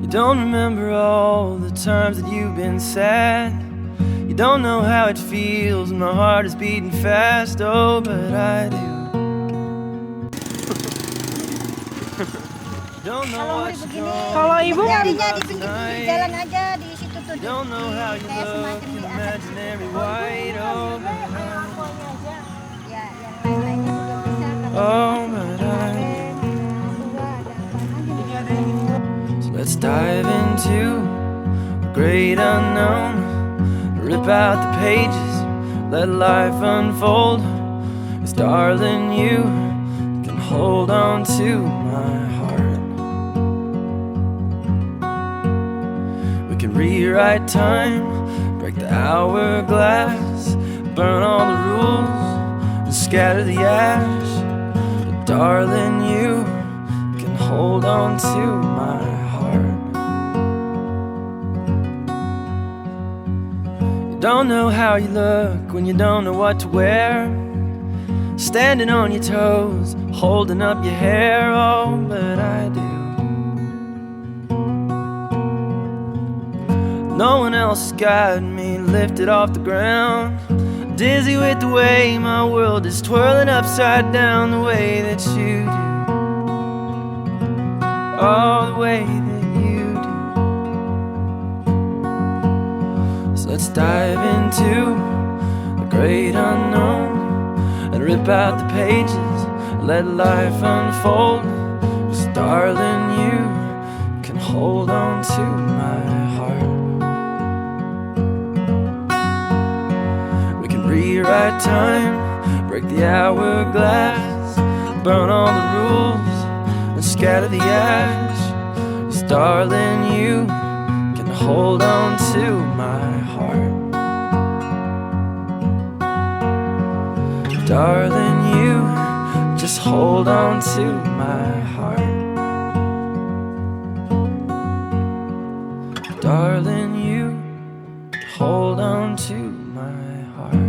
You don't remember all the times that you've been sad. You don't know how it feels when my heart is beating fast. Oh, but I do. Don't know what you're going. Kalau ibu Nyarinya di pinggir jalan aja di situ tuh. Don't know how you Kayak look semacam in di atas. imaginary white. Oh, Ya, yang lain-lainnya juga bisa. oh, but I do. So let's dive into the great unknown. Rip out the pages, let life unfold. 'Cause darling, you can hold on to my heart. We can rewrite time, break the hourglass, burn all the rules and scatter the ash. But darling, you can hold on to my heart. You don't know how you look when you don't know what to wear. Standing on your toes, holding up your hair. Oh, but I do. No one else has got me lifted off the ground. Dizzy with the way my world is twirling upside down. The way that you do. Oh, the way that you do. So let's dive into the great unknown and rip out the pages, let life unfold. 'Cause darling, you can hold on to my heart. We can rewrite time, break the hourglass, burn all the rules and scatter the ash. 'Cause darling, you can hold on to my heart. Darling, you just hold on to my heart. Darling, you hold on to my heart.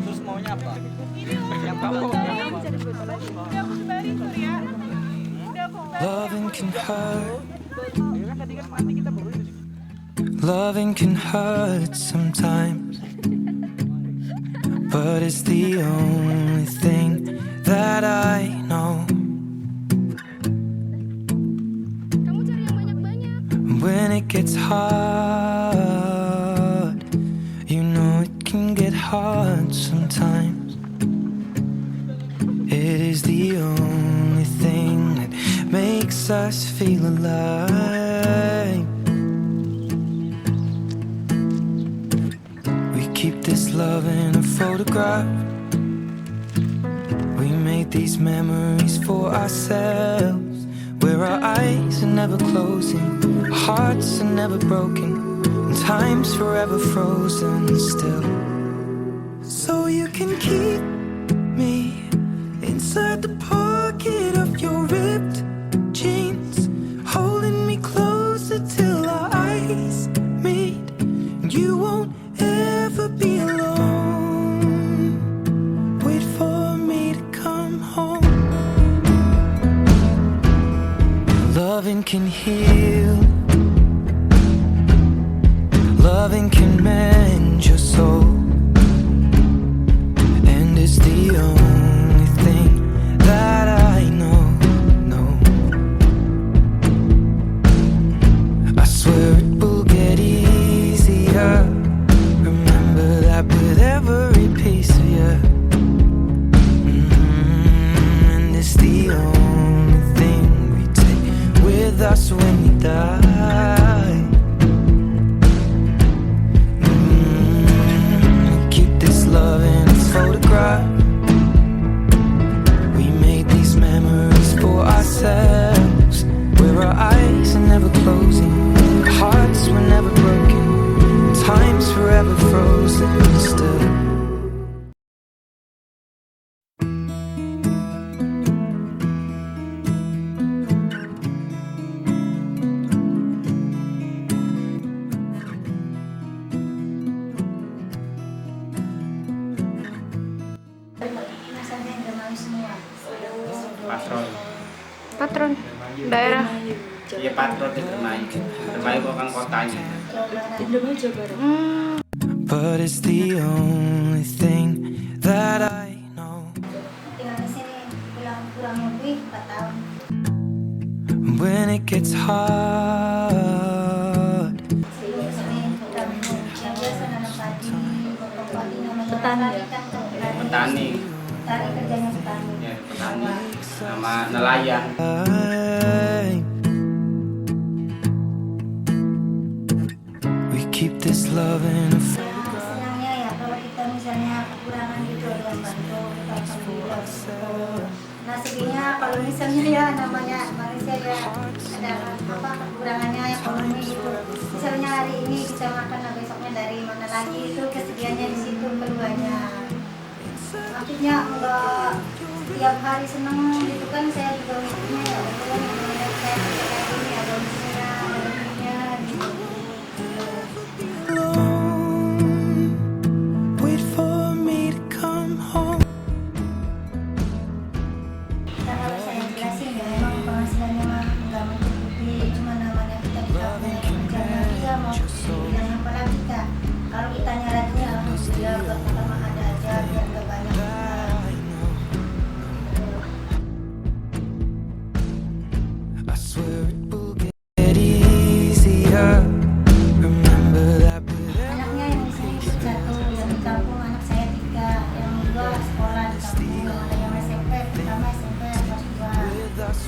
terus maunya apa? Yang kamu Loving can hurt. Loving can hurt sometimes, but it's the only thing that I know. When it gets hard, you know it can get hard sometimes. It is the only thing that makes us feel alive. We keep this love in a photograph. We made these memories for ourselves, where our eyes are never closing, our hearts are never broken, and time's forever frozen still. So you can keep me inside the pocket of your ripped jeans, holding me closer till our eyes meet. You won't ever be alone. Wait for me to come home. Loving can heal. Loving can mend your soul. And it's the only thing that I know. I swear it will get easier. Remember that with every piece of you. And it's the only thing we take with us when we die. Patron daerah. Iya patron di Dermayu. Dermayu bukan kotanya. but it's the only thing that I know. Tinggal di sini kurang lebih 4 tahun. When it gets hard, Sebelum sini yang biasa nanam padi, potong padi namanya petani kan tuh. Petani. Tari kerjanya petani. Ya, petani sama nelayan. we keep this love in a Senangnya ya kalau kita misalnya kekurangan gitu ada yang bantu kita alhamdulillah gitu. Nah sedihnya kalau misalnya ya namanya manusia ya ada apa kekurangannya ekonomi gitu. Misalnya hari ini bisa makan, nah besoknya dari mana lagi, itu kesedihannya di situ keduanya. Maksudnya enggak tiap hari seneng gitu kan, saya juga mikirnya ya Allah namanya saya kayak gini ada usianya ada ininya gitu. alone. Wait for me to come home. Nah, kalau saya jelasin ya memang penghasilannya mah nggak mencukupi, cuma namanya kita bisa punya kerjaan dia mau bilang apa lagi kak. Kalau kita nyaranin alhamdulillah buat kita mah ada aja biar nggak banyak. I swear it will get easier. Remember that with Anaknya yang di sini satu, yang di kampung anak saya 3, yang 2 sekolah di kampung, ada yang SMP, pertama SMP kelas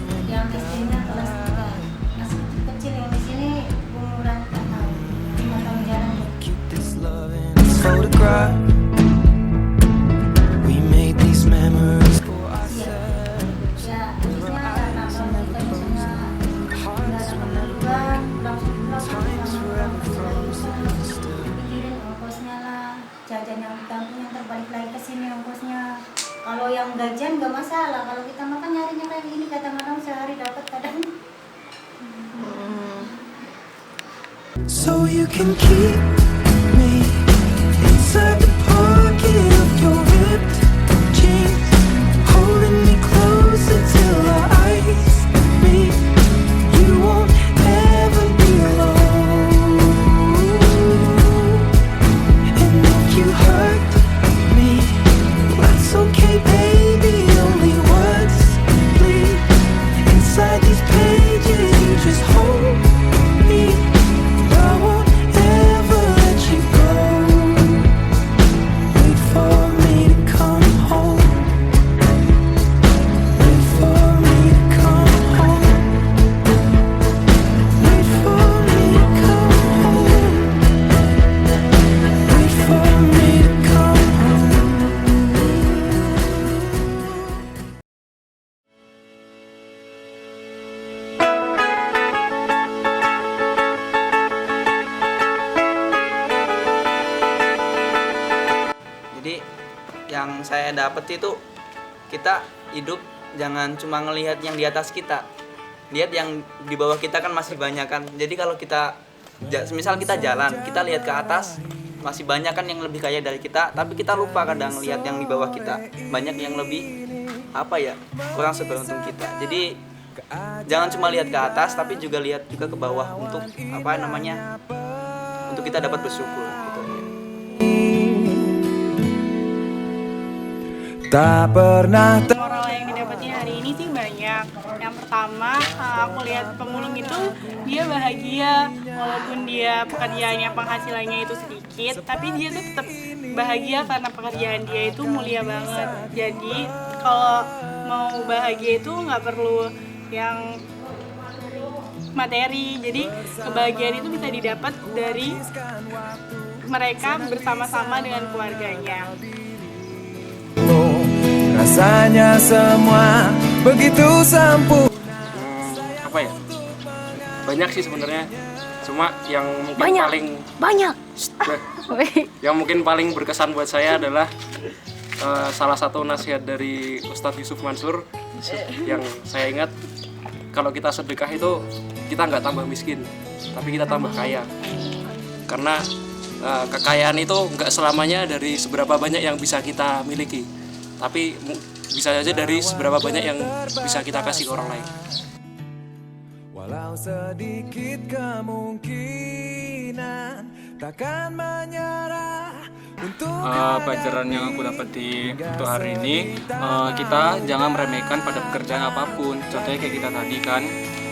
2, yang SD-nya kelas 3. Masih kecil yang di sini umuran 4 tahun, 5 tahun jalan. keep this love in a photograph. We made these memories for ourselves. Ya, harusnya karena kalau kita misalnya nggak ada keperluan, pikirin ongkosnya lah, jajan yang di kampung yang terbalik lagi ke sini ongkosnya. Kalau yang gajian nggak masalah, kalau kita makan nyarinya kayak gini kadang-kadang sehari dapat kadang. So you can keep me inside the pocket of your ripped jeans, holding me closer till our eyes meet. You won't ever be alone. And if you hurt me, that's okay, baby. Only words bleed inside these pages. You just hold me. I won't ever let you go. Wait for me to come home. Wait for me to come home. Wait for me to come home. Wait for me to come home. Jadi yang saya dapat itu kita hidup jangan cuma ngelihat yang di atas kita, lihat yang di bawah kita kan masih banyak kan. Jadi kalau kita misal kita jalan, kita lihat ke atas masih banyak kan yang lebih kaya dari kita, tapi kita lupa kadang lihat yang di bawah kita banyak yang lebih kurang seberuntung kita. Jadi jangan cuma lihat ke atas, tapi juga lihat juga ke bawah untuk untuk kita dapat bersyukur gitu. Tak pernah Moral yang didapatnya hari ini sih banyak. Yang pertama, aku lihat pemulung itu dia bahagia walaupun dia pekerjaannya penghasilannya itu sedikit, tapi dia tuh tetap bahagia karena pekerjaan dia itu mulia banget. Jadi kalau mau bahagia itu nggak perlu yang materi. Jadi kebahagiaan itu bisa didapat dari mereka bersama-sama dengan keluarganya. rasanya semua begitu sempurna. Apa ya? Banyak sih sebenarnya. Cuma yang mungkin Banyak. yang mungkin paling berkesan buat saya adalah salah satu nasihat dari Ustadz Yusuf Mansur yang saya ingat, kalau kita sedekah itu kita nggak tambah miskin, tapi kita tambah kaya. Karena kekayaan itu nggak selamanya dari seberapa banyak yang bisa kita miliki, tapi bisa saja dari seberapa banyak yang bisa kita kasih ke orang lain. Walau sedikit kemungkinan takkan menyerah untuk Pelajaran yang aku dapat di untuk hari ini, kita jangan meremehkan pada pekerjaan apapun. Contohnya kayak kita tadi kan,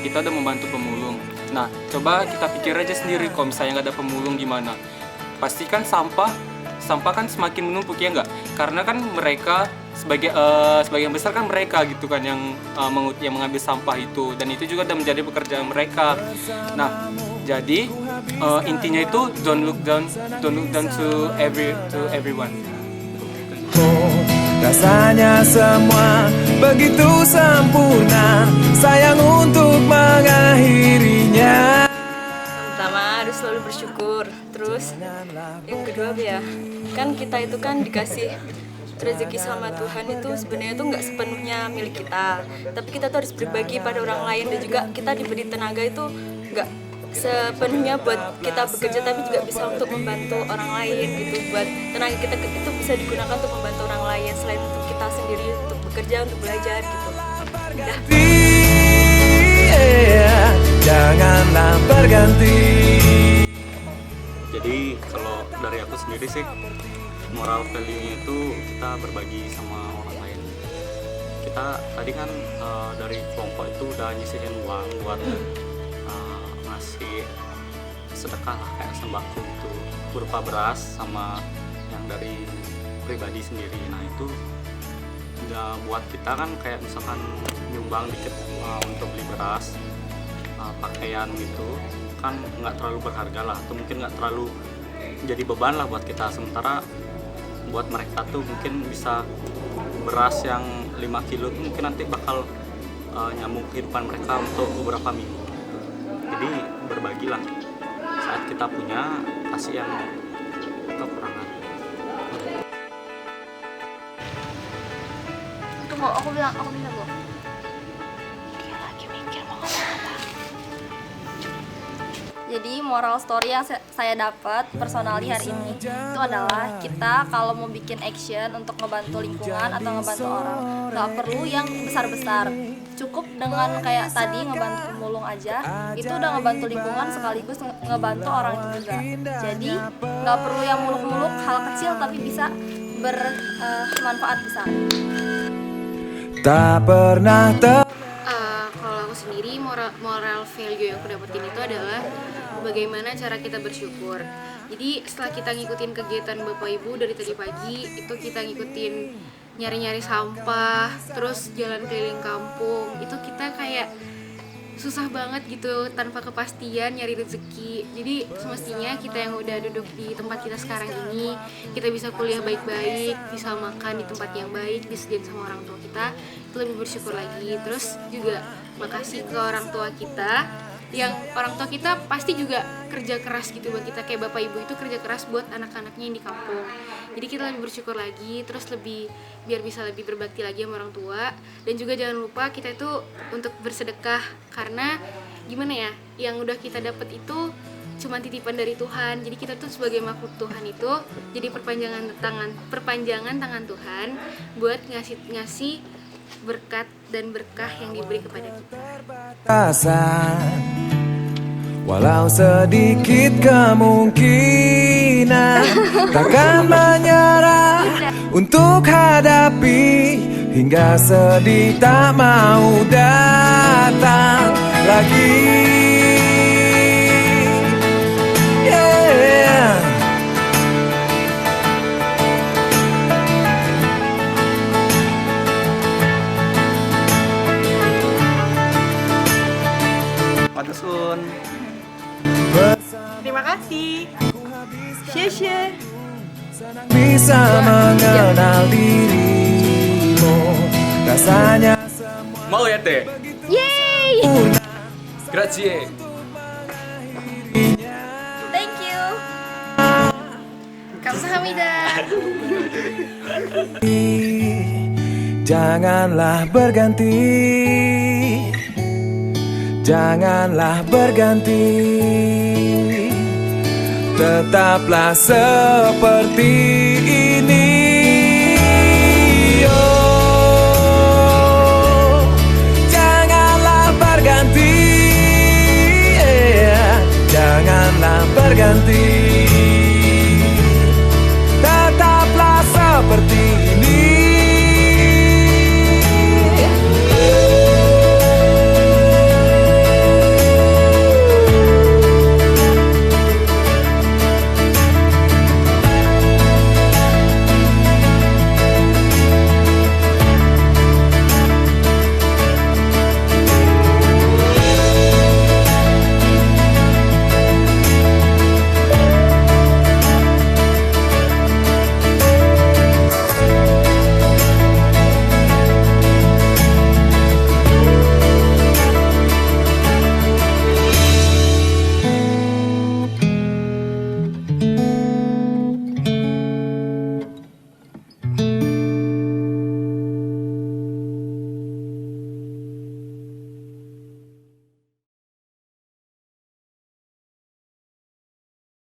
kita udah membantu pemulung. Nah, coba kita pikir aja sendiri kalau misalnya nggak ada pemulung gimana. Pasti kan sampah kan semakin menumpuk, ya nggak? Karena kan mereka sebagian besar kan mereka gitu kan yang mengambil sampah itu, dan itu juga udah menjadi pekerjaan mereka. Nah, jadi intinya itu don't look down to everyone. rasanya semua begitu sempurna, sayang untuk mengakhirinya. Pertama harus selalu bersyukur. Terus yang kedua ya, kan kita itu kan dikasih rezeki sama Tuhan itu sebenarnya tuh nggak sepenuhnya milik kita, tapi kita tuh harus berbagi pada orang lain, dan juga kita diberi tenaga itu nggak sepenuhnya buat kita bekerja, tapi juga bisa untuk membantu orang lain gitu. Buat tenaga kita itu bisa digunakan untuk membantu orang lain selain untuk kita sendiri, untuk bekerja, untuk belajar gitu. Udah. Janganlah berganti. Jadi kalau dari aku sendiri sih, moral value-nya itu kita berbagi sama orang lain. Kita tadi kan dari kelompok itu udah nyisihin uang buat ngasih sedekah lah, kayak sembako gitu, berupa beras sama yang dari pribadi sendiri. Nah itu udah buat kita kan kayak misalkan nyumbang dikit untuk beli beras, pakaian gitu kan nggak terlalu berharga lah, atau mungkin nggak terlalu jadi beban lah buat kita. Sementara buat mereka tuh mungkin bisa beras yang 5 kilo tuh mungkin nanti bakal nyambung kehidupan mereka untuk beberapa minggu. Jadi berbagilah, saat kita punya kasih yang kekurangan. Tunggu, aku bisa Bu. Jadi moral story yang saya dapat personally hari ini itu adalah kita kalau mau bikin action untuk ngebantu lingkungan atau ngebantu orang, nggak perlu yang besar-besar. Cukup dengan kayak tadi ngebantu pemulung aja, itu udah ngebantu lingkungan sekaligus ngebantu orang itu juga. Jadi nggak perlu yang muluk-muluk, hal kecil tapi bisa bermanfaat besar. Tak pernah Kalau aku sendiri moral value yang aku dapetin itu adalah bagaimana cara kita bersyukur. Jadi setelah kita ngikutin kegiatan Bapak Ibu dari tadi pagi, itu kita ngikutin nyari-nyari sampah, terus jalan keliling kampung, itu kita kayak susah banget gitu tanpa kepastian nyari rezeki. Jadi semestinya kita yang udah duduk di tempat kita sekarang ini, kita bisa kuliah baik-baik, bisa makan di tempat yang baik, disediain sama orang tua kita, itu lebih bersyukur lagi. Terus juga makasih ke orang tua kita, yang orang tua kita pasti juga kerja keras gitu buat kita, kayak bapak ibu itu kerja keras buat anak-anaknya yang di kampung. Jadi kita lebih bersyukur lagi, terus lebih biar bisa lebih berbakti lagi sama orang tua. Dan juga jangan lupa kita itu untuk bersedekah, karena gimana ya, yang udah kita dapat itu cuma titipan dari Tuhan. Jadi kita tuh sebagai makhluk Tuhan itu jadi perpanjangan tangan Tuhan buat ngasih berkat dan berkah yang diberi kepada kita. Walau sedikit kemungkinan takkan menyerah untuk hadapi, hingga sedih tak mau datang lagi. Matusun. Terima kasih. Xie. Bisa mengenal dirimu, rasanya Mau ya teh? Yeay! Grazie. Thank you. Kamsahamnida. Janganlah berganti, janganlah berganti, tetaplah seperti ini. Oh. ganti